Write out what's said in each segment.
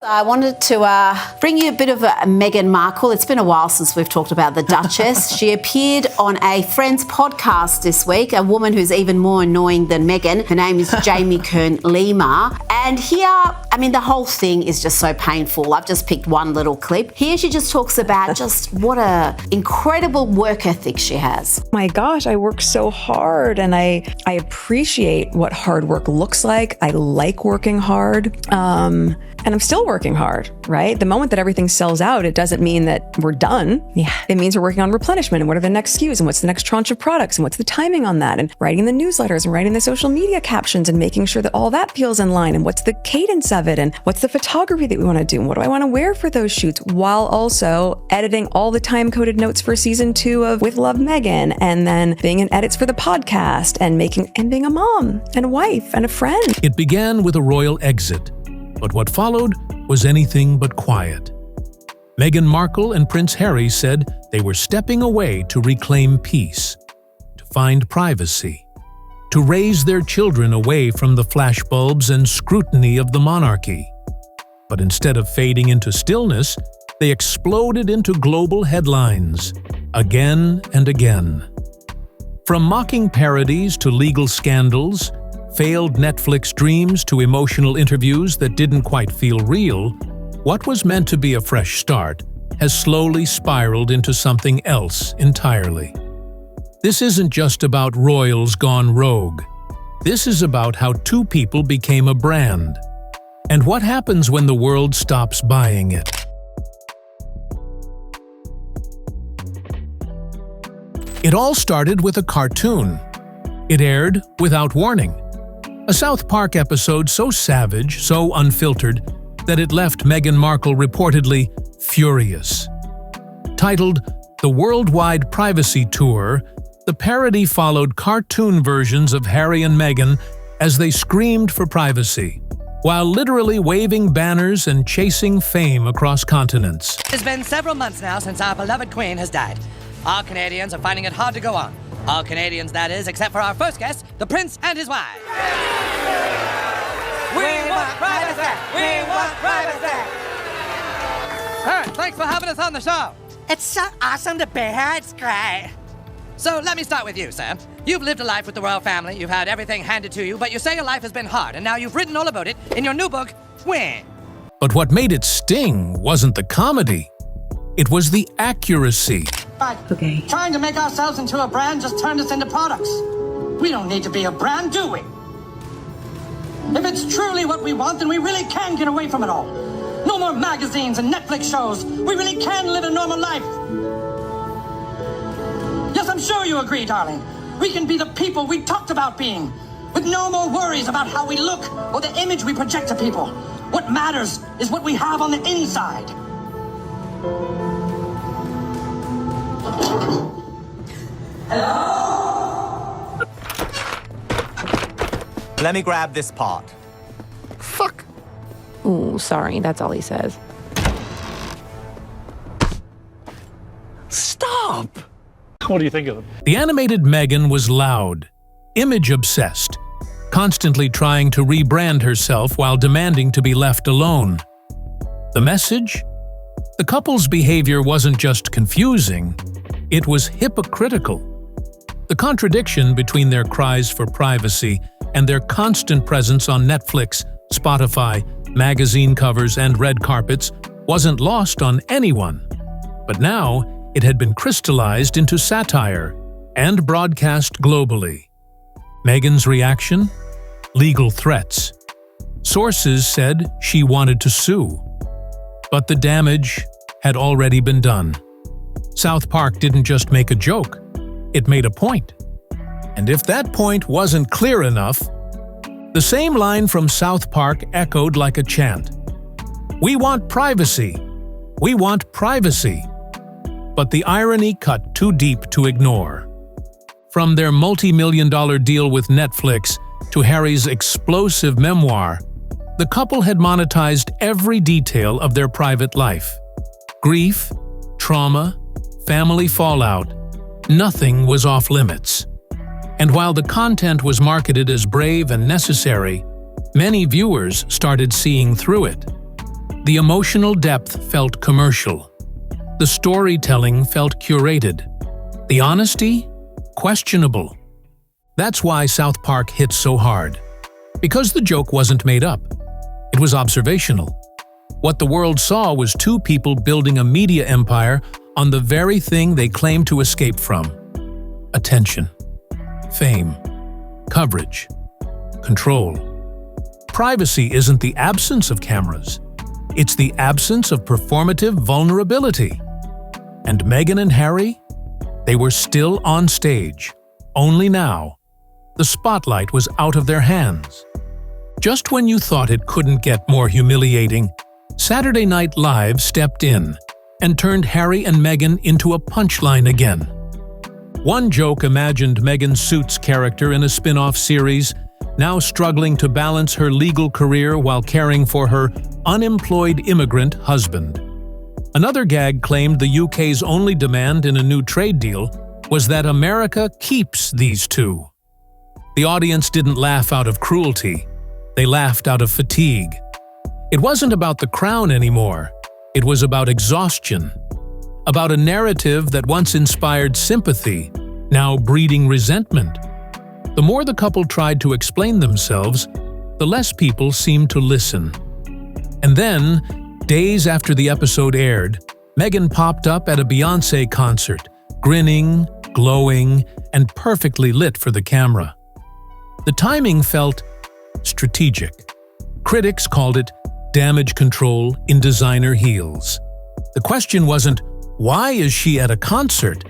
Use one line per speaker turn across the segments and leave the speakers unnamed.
I wanted to bring you a bit of Meghan Markle. It's been a while since we've talked about the Duchess. She appeared on a Friends podcast this week, a woman who's even more annoying than Meghan. Her name is Jamie Kern-Lima. And here, the whole thing is just so painful. I've just picked one little clip. Here she just talks about just what a incredible work ethic she has.
My gosh, I work so hard and I appreciate what hard work looks like. I like working hard. And I'm still working hard, right? The moment that everything sells out, it doesn't mean that we're done. Yeah. It means we're working on replenishment and what are the next SKUs and what's the next tranche of products and what's the timing on that and writing the newsletters and writing the social media captions and making sure that all that feels in line and what's the cadence of it and what's the photography that we want to do and what do I want to wear for those shoots, while also editing all the time-coded notes for season 2 of With Love Meghan, and then being in edits for the podcast and being a mom and a wife and a friend.
It began with a royal exit. But what followed was anything but quiet. Meghan Markle and Prince Harry said they were stepping away to reclaim peace, to find privacy, to raise their children away from the flashbulbs and scrutiny of the monarchy. But instead of fading into stillness, they exploded into global headlines, again and again. From mocking parodies to legal scandals, failed Netflix dreams to emotional interviews that didn't quite feel real, what was meant to be a fresh start has slowly spiraled into something else entirely. This isn't just about royals gone rogue. This is about how two people became a brand, and what happens when the world stops buying it. It all started with a cartoon. It aired without warning. A South Park episode so savage, so unfiltered, that it left Meghan Markle reportedly furious. Titled The Worldwide Privacy Tour, the parody followed cartoon versions of Harry and Meghan as they screamed for privacy, while literally waving banners and chasing fame across continents.
It's been several months now since our beloved Queen has died. All Canadians are finding it hard to go on. All Canadians, that is, except for our first guest, the Prince and his wife. We want privacy! We want privacy! Sir, thanks for having us on the show. It's so awesome to be here. It's great. So let me start with you, sir. You've lived a life with the royal family. You've had everything handed to you, but you say your life has been hard, and now you've written all about it in your new book, When.
But what made it sting wasn't the comedy. It was the accuracy.
Okay. Trying to make ourselves into a brand just turned us into products. We don't need to be a brand, do we? If it's truly what we want, then we really can get away from it all. No more magazines and Netflix shows. We really can live a normal life. Yes, I'm sure you agree, darling. We can be the people we talked about being, with no more worries about how we look or the image we project to people. What matters is what we have on the inside.
Hello? Let me grab this part.
Fuck. Ooh, sorry, that's all he says.
Stop!
What do you think of them?
The animated Meghan was loud, image-obsessed, constantly trying to rebrand herself while demanding to be left alone. The message? The couple's behavior wasn't just confusing, it was hypocritical. The contradiction between their cries for privacy and their constant presence on Netflix, Spotify, magazine covers, and red carpets wasn't lost on anyone. But now, it had been crystallized into satire and broadcast globally. Meghan's reaction? Legal threats. Sources said she wanted to sue. But the damage had already been done. South Park didn't just make a joke, it made a point. And if that point wasn't clear enough, the same line from South Park echoed like a chant. We want privacy. We want privacy. But the irony cut too deep to ignore. From their multi-million-dollar deal with Netflix to Harry's explosive memoir, the couple had monetized every detail of their private life. Grief, trauma, family fallout, nothing was off limits. And while the content was marketed as brave and necessary, many viewers started seeing through it. The emotional depth felt commercial. The storytelling felt curated. The honesty? Questionable. That's why South Park hit so hard. Because the joke wasn't made up. It was observational. What the world saw was two people building a media empire on the very thing they claimed to escape from. Attention. Fame. Coverage. Control. Privacy isn't the absence of cameras. It's the absence of performative vulnerability. And Meghan and Harry? They were still on stage. Only now. The spotlight was out of their hands. Just when you thought it couldn't get more humiliating, Saturday Night Live stepped in and turned Harry and Meghan into a punchline again. One joke imagined Meghan Suits' character in a spin-off series, now struggling to balance her legal career while caring for her unemployed immigrant husband. Another gag claimed the UK's only demand in a new trade deal was that America keeps these two. The audience didn't laugh out of cruelty. They laughed out of fatigue. It wasn't about the crown anymore. It was about exhaustion. About a narrative that once inspired sympathy, now breeding resentment. The more the couple tried to explain themselves, the less people seemed to listen. And then, days after the episode aired, Meghan popped up at a Beyoncé concert, grinning, glowing, and perfectly lit for the camera. The timing felt strategic. Critics called it damage control in designer heels. The question wasn't, why is she at a concert?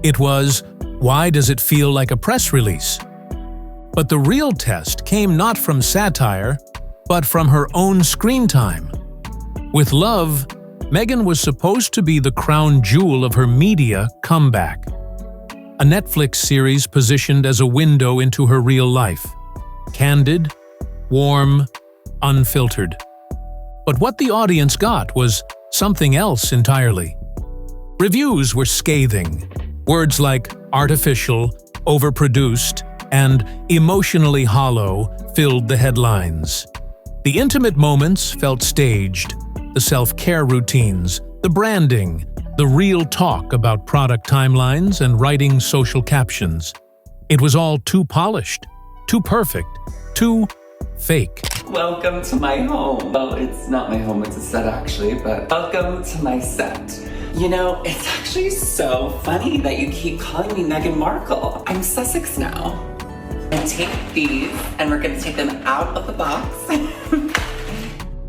It was, why does it feel like a press release? But the real test came not from satire, but from her own screen time. With Love, Meghan was supposed to be the crown jewel of her media comeback. A Netflix series positioned as a window into her real life. Candid, warm, unfiltered. But what the audience got was something else entirely. Reviews were scathing. Words like artificial, overproduced, and emotionally hollow filled the headlines. The intimate moments felt staged. The self-care routines, the branding, the real talk about product timelines and writing social captions. It was all too polished, too perfect, too fake.
Welcome to my home. Well, it's not my home, it's a set actually, but welcome to my set. You know, it's actually so funny that you keep calling me Meghan Markle. I'm Sussex now. I take these and we're gonna take them out of the box.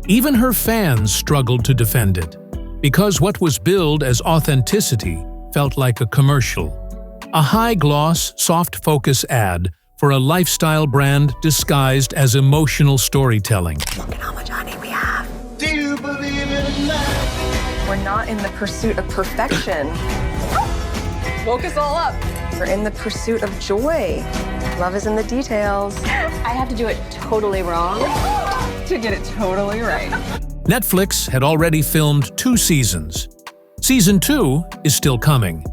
Even her fans struggled to defend it, because what was billed as authenticity felt like a commercial. A high-gloss, soft-focus ad for a lifestyle brand disguised as emotional storytelling.
Look at how much honey we have.
Do you believe in love?
We're not in the pursuit of perfection. Woke us all up. We're in the pursuit of joy. Love is in the details. I have to do it totally wrong to get it totally right.
Netflix had already filmed 2 seasons. Season 2 is still coming.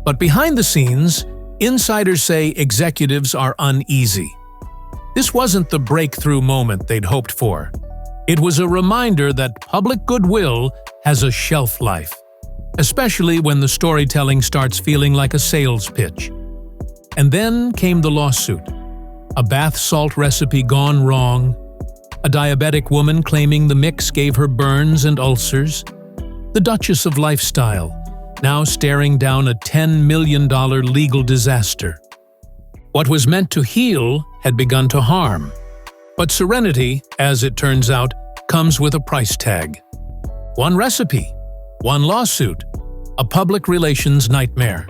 But behind the scenes, insiders say executives are uneasy. This wasn't the breakthrough moment they'd hoped for. It was a reminder that public goodwill has a shelf life, especially when the storytelling starts feeling like a sales pitch. And then came the lawsuit. A bath salt recipe gone wrong, a diabetic woman claiming the mix gave her burns and ulcers, the Duchess of Lifestyle now staring down a $10 million legal disaster. What was meant to heal had begun to harm. But serenity, as it turns out, comes with a price tag. One recipe, one lawsuit, a public relations nightmare.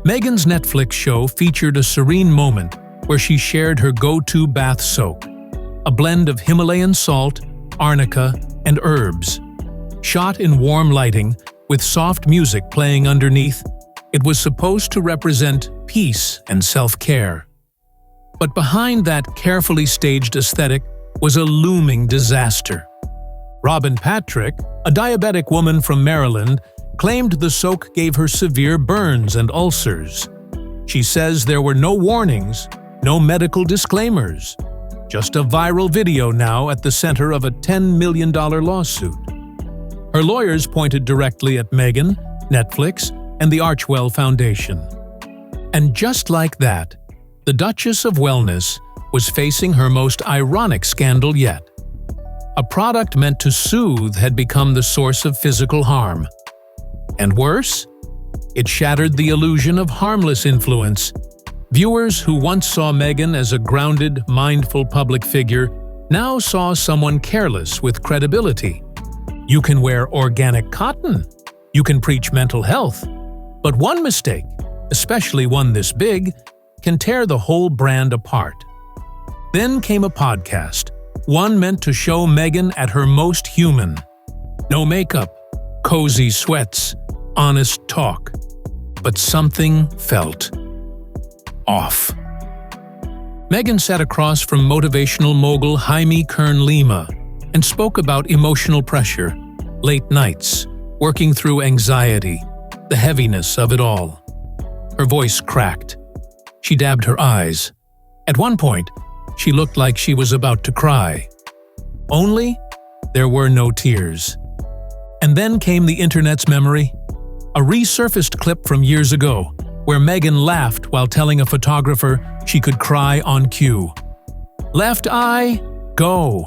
Meghan's Netflix show featured a serene moment where she shared her go-to bath soak, a blend of Himalayan salt, arnica, and herbs. Shot in warm lighting, with soft music playing underneath, it was supposed to represent peace and self-care. But behind that carefully staged aesthetic was a looming disaster. Robin Patrick, a diabetic woman from Maryland, claimed the soak gave her severe burns and ulcers. She says there were no warnings, no medical disclaimers. Just a viral video now at the center of a $10 million lawsuit. Her lawyers pointed directly at Meghan, Netflix, and the Archwell Foundation. And just like that, the Duchess of Wellness was facing her most ironic scandal yet. A product meant to soothe had become the source of physical harm. And worse, it shattered the illusion of harmless influence. Viewers who once saw Meghan as a grounded, mindful public figure now saw someone careless with credibility. You can wear organic cotton. You can preach mental health. But one mistake, especially one this big, can tear the whole brand apart. Then came a podcast, one meant to show Meghan at her most human. No makeup, cozy sweats, honest talk. But something felt off. Meghan sat across from motivational mogul Jaime Kern Lima and spoke about emotional pressure, late nights, working through anxiety, the heaviness of it all. Her voice cracked. She dabbed her eyes. At one point, she looked like she was about to cry. Only, there were no tears. And then came the internet's memory, a resurfaced clip from years ago where Meghan laughed while telling a photographer she could cry on cue. Left eye, go.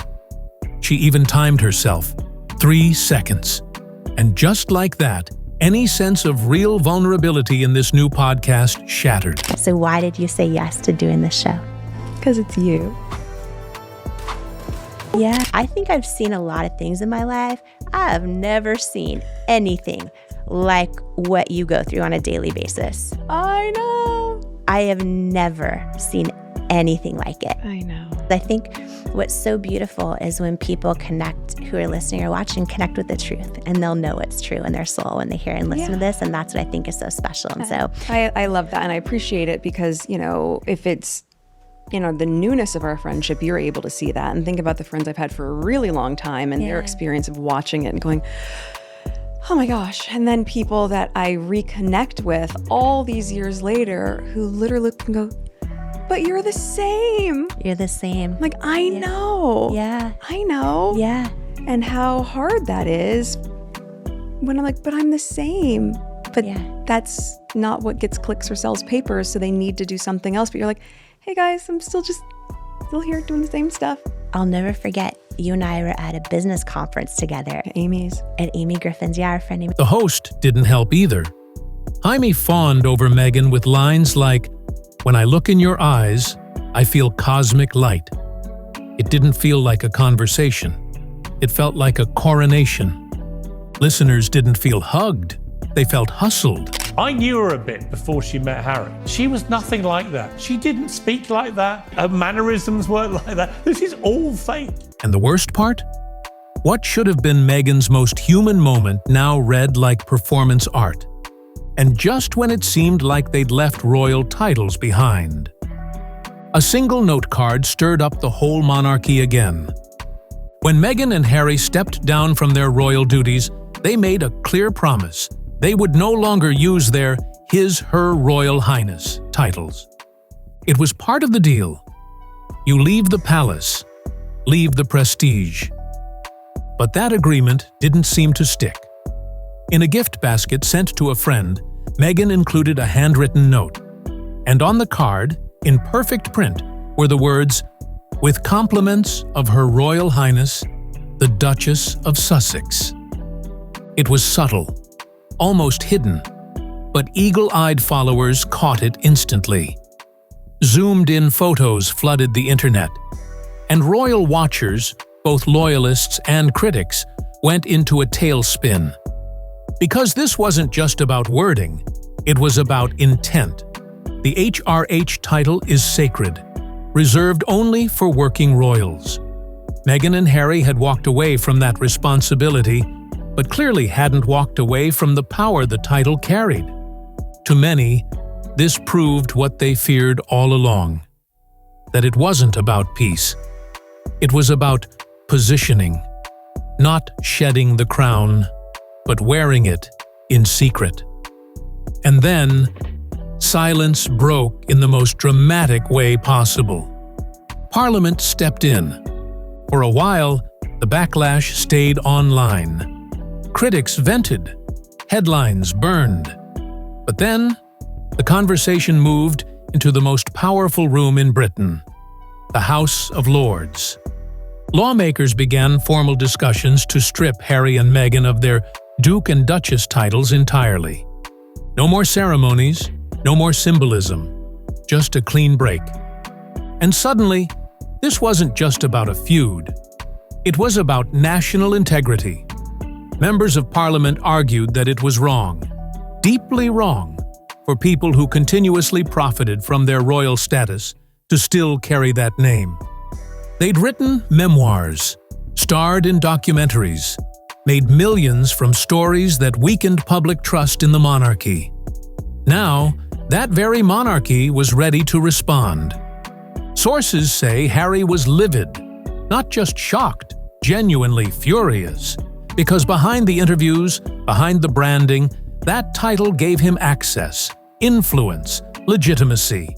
She even timed herself, 3 seconds. And just like that, any sense of real vulnerability in this new podcast shattered.
So why did you say yes to doing this show?
Because it's you.
Yeah, I think I've seen a lot of things in my life. I have never seen anything like what you go through on a daily basis.
I know.
I have never seen anything like it.
I know.
I think what's so beautiful is when people connect, who are listening or watching, connect with the truth, and they'll know it's true in their soul when they hear and listen to this, and that's what I think is so special. And so
I love that, and I appreciate it because, if it's, the newness of our friendship, you're able to see that and think about the friends I've had for a really long time and their experience of watching it and going, oh my gosh. And then people that I reconnect with all these years later who literally can go, but you're the same.
You're the same.
Like, I know.
Yeah.
I know.
Yeah.
And how hard that is when I'm like, but I'm the same. But that's not what gets clicks or sells papers, so they need to do something else. But you're like, hey guys, I'm still here doing the same stuff.
I'll never forget, you and I were at a business conference together.
At Amy's.
At Amy Griffin's, our friend Amy.
The host didn't help either. Jaime fawned over Meghan with lines like, "When I look in your eyes, I feel cosmic light." It didn't feel like a conversation. It felt like a coronation. Listeners didn't feel hugged. They felt hustled.
I knew her a bit before she met Harry. She was nothing like that. She didn't speak like that. Her mannerisms weren't like that. This is all fake.
And the worst part? What should have been Meghan's most human moment now read like performance art. And just when it seemed like they'd left royal titles behind. A single note card stirred up the whole monarchy again. When Meghan and Harry stepped down from their royal duties, they made a clear promise. They would no longer use their His, Her Royal Highness titles. It was part of the deal. You leave the palace, leave the prestige. But that agreement didn't seem to stick. In a gift basket sent to a friend, Meghan included a handwritten note. And on the card, in perfect print, were the words, "With compliments of Her Royal Highness, the Duchess of Sussex." It was subtle, almost hidden, but eagle-eyed followers caught it instantly. Zoomed-in photos flooded the internet, and royal watchers, both loyalists and critics, went into a tailspin. Because this wasn't just about wording, it was about intent. The HRH title is sacred, reserved only for working royals. Meghan and Harry had walked away from that responsibility, but clearly hadn't walked away from the power the title carried. To many, this proved what they feared all along, that it wasn't about peace. It was about positioning, not shedding the crown, but wearing it in secret. And then, silence broke in the most dramatic way possible. Parliament stepped in. For a while, the backlash stayed online. Critics vented. Headlines burned. But then, the conversation moved into the most powerful room in Britain, the House of Lords. Lawmakers began formal discussions to strip Harry and Meghan of their Duke and Duchess titles entirely. No more ceremonies, no more symbolism, just a clean break. And suddenly, this wasn't just about a feud. It was about national integrity. Members of Parliament argued that it was wrong, deeply wrong, for people who continuously profited from their royal status to still carry that name. They'd written memoirs, starred in documentaries, made millions from stories that weakened public trust in the monarchy. Now, that very monarchy was ready to respond. Sources say Harry was livid, not just shocked, genuinely furious, because behind the interviews, behind the branding, that title gave him access, influence, legitimacy.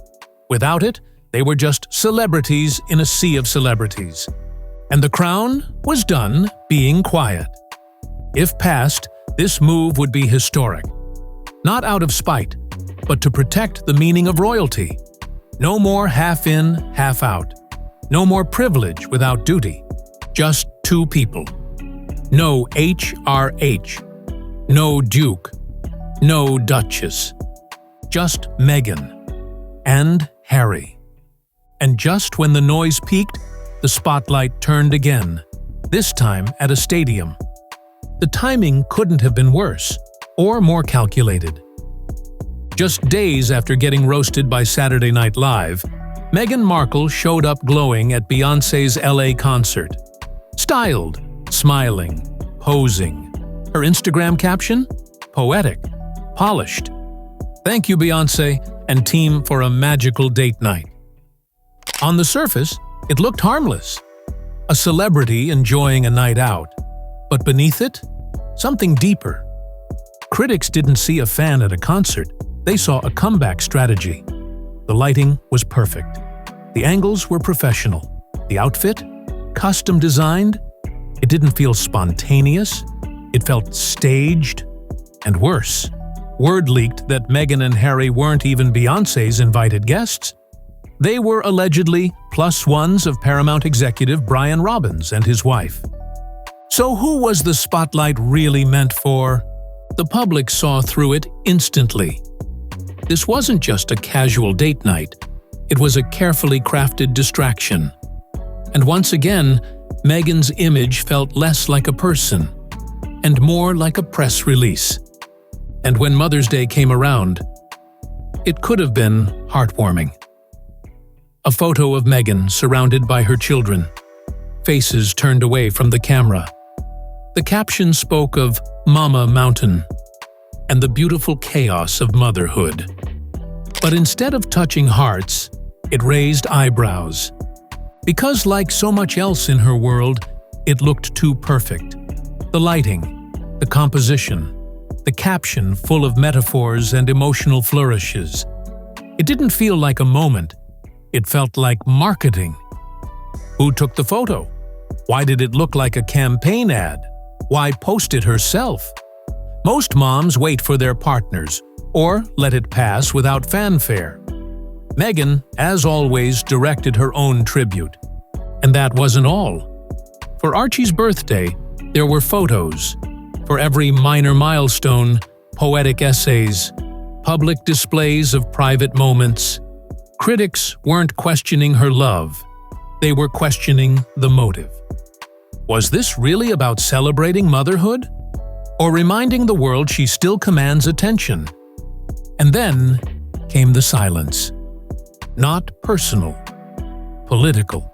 Without it, they were just celebrities in a sea of celebrities. And the crown was done being quiet. If passed, this move would be historic. Not out of spite, but to protect the meaning of royalty. No more half in, half out. No more privilege without duty. Just two people. No HRH. No Duke. No Duchess. Just Meghan. And Harry. And just when the noise peaked, the spotlight turned again, this time at a stadium. The timing couldn't have been worse, or more calculated. Just days after getting roasted by Saturday Night Live, Meghan Markle showed up glowing at Beyoncé's LA concert. Styled, smiling, posing. Her Instagram caption? Poetic, polished. Thank you, Beyoncé and team, for a magical date night. On the surface, it looked harmless. A celebrity enjoying a night out. But beneath it, something deeper. Critics didn't see a fan at a concert. They saw a comeback strategy. The lighting was perfect. The angles were professional. The outfit? Custom designed. It didn't feel spontaneous. It felt staged. And worse, word leaked that Meghan and Harry weren't even Beyoncé's invited guests. They were allegedly +1s of Paramount executive Brian Robbins and his wife. So who was the spotlight really meant for? The public saw through it instantly. This wasn't just a casual date night. It was a carefully crafted distraction. And once again, Meghan's image felt less like a person and more like a press release. And when Mother's Day came around, it could have been heartwarming. A photo of Meghan surrounded by her children, faces turned away from the camera. The caption spoke of Mama Mountain and the beautiful chaos of motherhood. But instead of touching hearts, it raised eyebrows. Because like so much else in her world, it looked too perfect. The lighting, the composition, the caption full of metaphors and emotional flourishes. It didn't feel like a moment. It felt like marketing. Who took the photo? Why did it look like a campaign ad? Why post it herself? Most moms wait for their partners, or let it pass without fanfare. Meghan, as always, directed her own tribute. And that wasn't all. For Archie's birthday, there were photos. For every minor milestone, poetic essays, public displays of private moments. Critics weren't questioning her love. They were questioning the motive. Was this really about celebrating motherhood? Or reminding the world she still commands attention? And then came the silence. Not personal, political.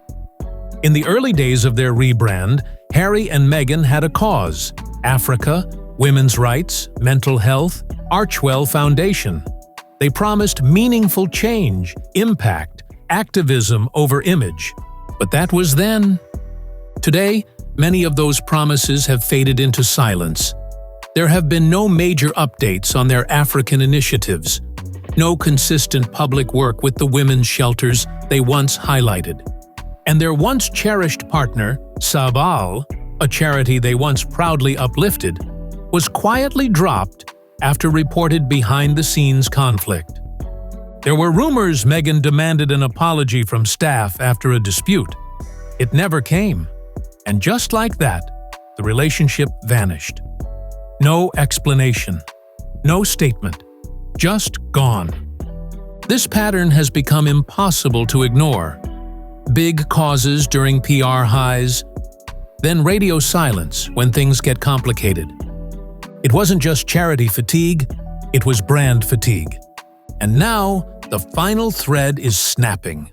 In the early days of their rebrand, Harry and Meghan had a cause: Africa, women's rights, mental health, Archwell Foundation. They promised meaningful change, impact, activism over image. But that was then. Today, many of those promises have faded into silence. There have been no major updates on their African initiatives, no consistent public work with the women's shelters they once highlighted. And their once cherished partner, Sabal, a charity they once proudly uplifted, was quietly dropped after reported behind-the-scenes conflict. There were rumors Meghan demanded an apology from staff after a dispute. It never came, and just like that, the relationship vanished. No explanation, no statement, just gone. This pattern has become impossible to ignore. Big causes during PR highs, then radio silence when things get complicated. It wasn't just charity fatigue, it was brand fatigue. And now, the final thread is snapping.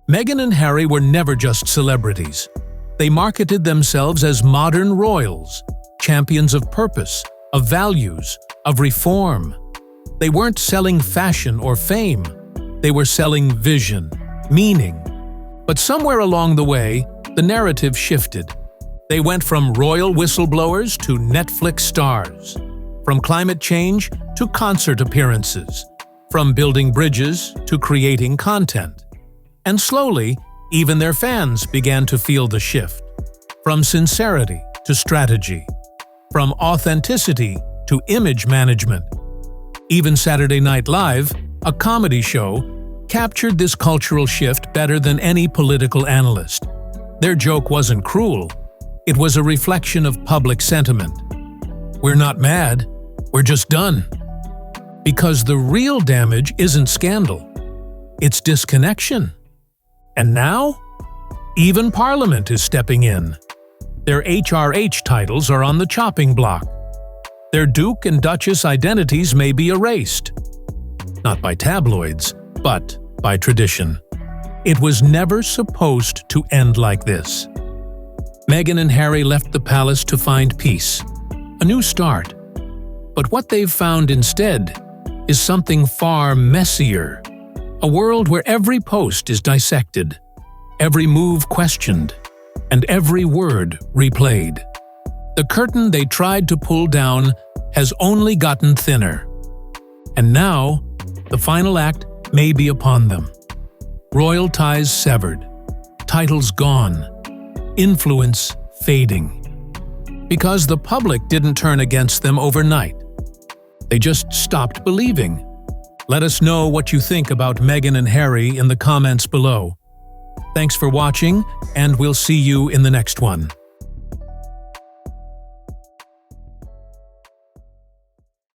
Meghan and Harry were never just celebrities. They marketed themselves as modern royals, champions of purpose, of values, of reform. They weren't selling fashion or fame. They were selling vision, meaning. But somewhere along the way, the narrative shifted. They went from royal whistleblowers to Netflix stars, from climate change to concert appearances, from building bridges to creating content. And slowly, even their fans began to feel the shift. From sincerity to strategy, from authenticity to image management. Even Saturday Night Live, a comedy show, captured this cultural shift better than any political analyst. Their joke wasn't cruel. It was a reflection of public sentiment. We're not mad, we're just done. Because the real damage isn't scandal, it's disconnection. And now, even Parliament is stepping in. Their HRH titles are on the chopping block. Their Duke and Duchess identities may be erased. Not by tabloids, but by tradition. It was never supposed to end like this. Meghan and Harry left the palace to find peace, a new start. But what they've found instead is something far messier. A world where every post is dissected, every move questioned, and every word replayed. The curtain they tried to pull down has only gotten thinner. And now, the final act may be upon them. Royal ties severed, titles gone, influence fading. Because the public didn't turn against them overnight. They just stopped believing. Let us know what you think about Meghan and Harry in the comments below. Thanks for watching, and we'll see you in the next one.